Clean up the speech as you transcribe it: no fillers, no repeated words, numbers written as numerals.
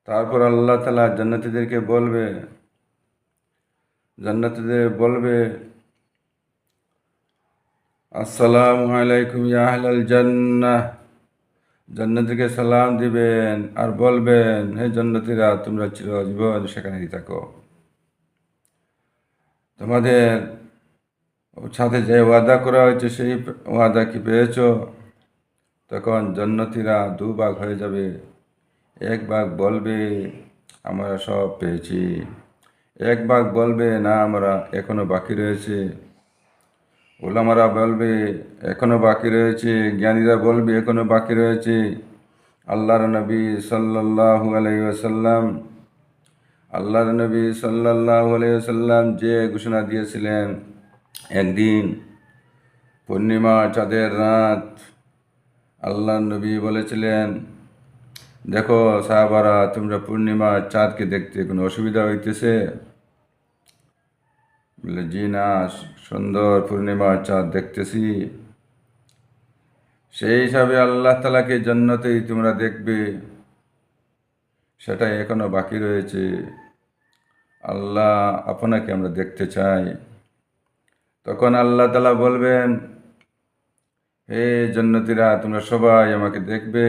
তারপর আল্লাহ তাআলা জান্নাতীদেরকে বলবে, জান্নাতীদের বলবে, আসসালামু আলাইকুম ইয়া আহলাল জান্নাহ। জান্নাতীকে সালাম দিবেন আর বলবেন, হে জান্নাতীরা, তোমরা চিরজীবন সেখানেই থাকো। তোমাদের সাথে যে ওয়াদা করা হয়েছে সেই ওয়াদা কি পেয়েছো? তখন জান্নাতীরা দুভাগ হয়ে যাবে। এক ভাগ বলবে, আমরা সব পেয়েছি। এক ভাগ বলবে, না, আমরা এখনো বাকি রয়েছে। ওলামারা বলবে, এখনো বাকি রয়েছে। জ্ঞানীরা বলবে, এখনো বাকি রয়েছে। আল্লাহর নবী সাল্লাল্লাহু আলাইহি ওয়াসাল্লাম আল্লাহর নবী সাল্লাল্লাহু আলাইহি ওয়াসাল্লাম যে ঘোষণা দিয়েছিলেন, একদিন পূর্ণিমা চাঁদের রাত আল্লাহর নবী বলেছিলেন, দেখো সাহাবারা, তোমরা পূর্ণিমার চাঁদকে দেখতে কোনো অসুবিধা হইতেছে? বলে, জি না, সুন্দর পূর্ণিমার চাঁদ দেখতেছি। সেই হিসাবে আল্লাহ তাআলাকে জান্নাতেই তোমরা দেখবে, সেটাই এখনো বাকি রয়েছে। আল্লাহ আপনাকে আমরা দেখতে চাই। তখন আল্লাহ তাআলা বলবেন, হে জান্নাতীরা, তোমরা সবাই আমাকে দেখবে।